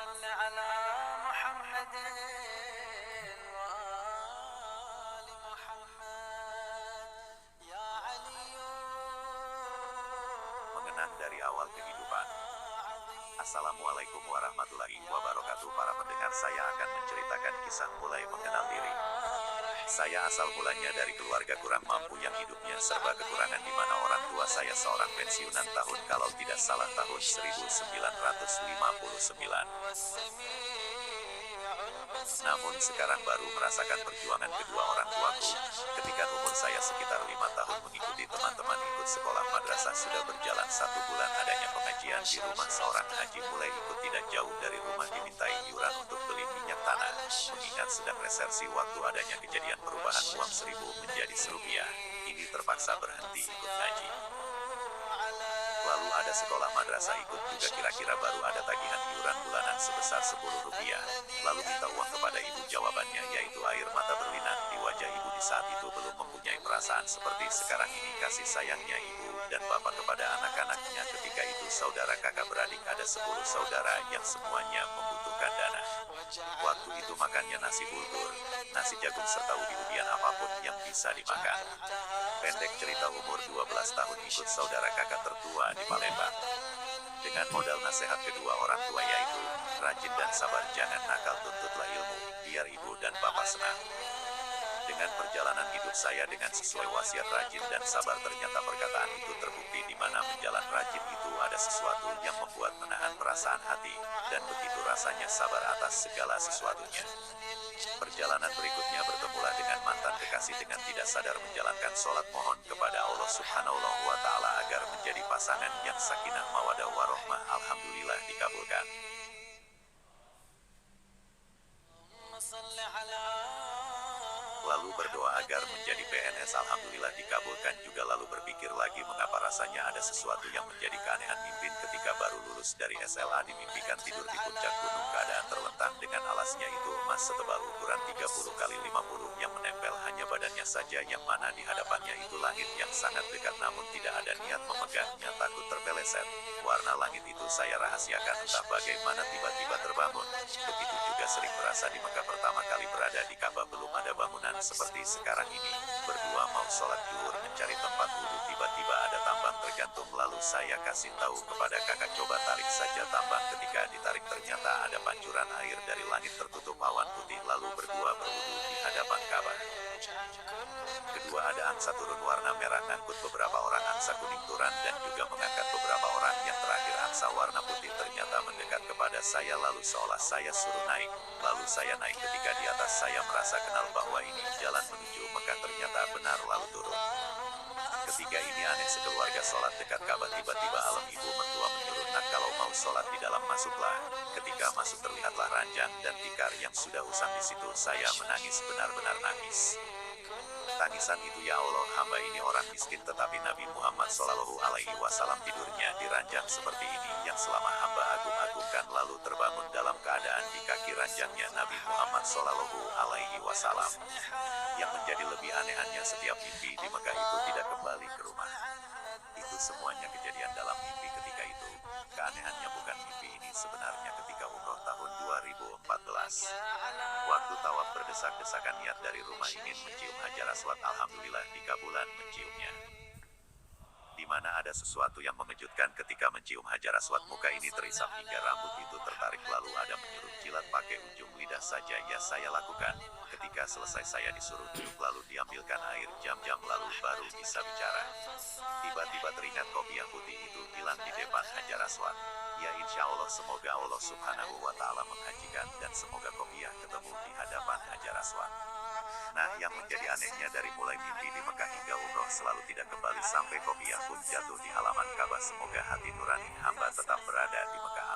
صل على محمد وآل محمد يا علي. Mengenang dari awal kehidupan. Assalamualaikum warahmatullahi wabarakatuh. Para pendengar, saya akan menceritakan kisah mulai mengenal diri. Saya asal mulanya dari keluarga kurang mampu yang hidupnya serba kekurangan, di mana orang tua saya seorang pensiunan tahun kalau tidak salah tahun 1959. Namun sekarang baru merasakan perjuangan kedua orang tuaku. Ketika umur saya sekitar 5 tahun mengikuti teman-teman ikut sekolah madrasah, sudah berjalan 1 bulan adanya pengajian di rumah seorang haji, mulai ikut tidak jauh dari rumah dimintai iuran untuk beli minyak tanah. Mengingat sedang resepsi waktu adanya kejadian perubahan uang 1.000 menjadi Rp1, ini terpaksa berhenti ikut ngaji. Lalu ada sekolah madrasah ikut juga, kira-kira baru ada tagihan iuran bulanan sebesar Rp10. Lalu minta uang kepada ibu, jawabannya yaitu air mata berlinang di wajah ibu. Di saat itu belum mempunyai perasaan seperti sekarang ini kasih sayangnya ibu dan bapak kepada anak-anaknya. Ketika itu saudara kakak beradik ada 10 saudara yang semuanya membutuhkan dana. Waktu itu makannya nasi bulgur, nasi jagung serta ubi-ubian apapun yang bisa dimakan. Pendek cerita, umur 12 tahun ikut saudara kakak tertua di Palembang. Dengan modal nasihat kedua orang tua yaitu rajin dan sabar, jangan nakal, tuntutlah ilmu, biar ibu dan bapak senang. Dengan perjalanan hidup saya dengan sesuai wasiat rajin dan sabar, ternyata perkataan itu terbukti, di mana menjalan rajin itu ada sesuatu yang membuat menahan perasaan hati, dan begitu rasanya sabar atas segala sesuatunya. Perjalanan berikutnya bertemulah dengan mantan kekasih dengan tidak sadar menjalankan sholat mohon kepada Allah Subhanahu wa Ta'ala agar menjadi pasangan yang sakinah mawadah warohmah. Alhamdulillah dikabulkan. Lalu berdoa agar menjadi PNS, alhamdulillah dikabulkan juga. Lalu berpikir lagi mengapa rasanya ada sesuatu yang menjadi keanehan. Mimpin ketika baru lulus dari SLA, dimimpikan tidur di puncak gunung, keadaan terlentang dengan alasnya itu emas setebal ukuran 30 kali 50 yang menempel hanya badannya saja, yang mana di hadapannya itu langit yang sangat dekat, namun tidak ada niat memegangnya, takut terpeleset. Warna langit itu saya rahasiakan, entah bagaimana tiba-tiba terbangun. Begitu juga sering berasa di Mekah pertama kali berada di Ka'bah, belum ada bangunan seperti sekarang ini. Berdua mau sholat zuhur mencari tempat wudhu, tiba-tiba ada tambang tergantung. Lalu saya kasih tahu kepada kakak, coba tarik saja tambang. Ketika ditarik ternyata ada pancuran air dari langit tertutup awan putih. Lalu berdua berwudhu di hadapan Ka'bah. Kedua ada angsa turun warna merah ngangkut beberapa orang, angsa kuning turun dan juga mengangkat beberapa orang. Yang terakhir angsa warna putih ternyata mendekat kepada saya, lalu seolah saya suruh naik. Lalu saya naik, ketika di atas saya merasa kenal bahwa ini jalan menuju Mekah, ternyata benar, lalu turun. Ketiga ini aneh, sekeluarga sholat dekat Ka'bah, tiba-tiba alam ibu mertua menyuruh, nak kalau mau sholat di dalam masuklah. Ketika masuk terlihatlah ranjang dan tikar yang sudah usang di situ. Saya menangis, benar-benar nangis. Tangisan itu, ya Allah, hamba ini orang miskin, tetapi Nabi Muhammad SAW tidurnya di ranjang seperti ini yang selama hamba agung-agungkan. Lalu terbangun dalam keadaan di kaki ranjangnya Nabi Muhammad SAW. Yang menjadi lebih anehannya, setiap mimpi di Mekah itu tidak kembali ke rumah. Itu semuanya kejadian dalam mimpi ketika itu. Keanehannya bukan mimpi ini sebenarnya ketika umroh tahun 2014. Waktu tawaf berdesak-desakan niat dari rumah ingin mencium Hajar Aswad, alhamdulillah dikabulkan menciumnya. Di mana ada sesuatu yang mengejutkan ketika mencium Hajar Aswad, muka ini terisap hingga rambut itu tertarik. Lalu ada menyuruh jilat pakai ujung lidah saja, ya saya lakukan. Ketika selesai saya disuruh duduk, lalu diambilkan air, jam-jam lalu baru bisa bicara. Tiba-tiba teringat kopiah putih itu hilang di depan Hajar Aswad. Ya insya Allah, semoga Allah Subhanahu wa Ta'ala menghajikan dan semoga kopiah ketemu di hadapan Hajar Aswad. Nah, yang menjadi anehnya dari mulai mimpi di Mekah hingga umroh selalu tidak kembali sampai kopiah pun jatuh di halaman Ka'bah. Semoga hati nurani hamba tetap berada di Mekah.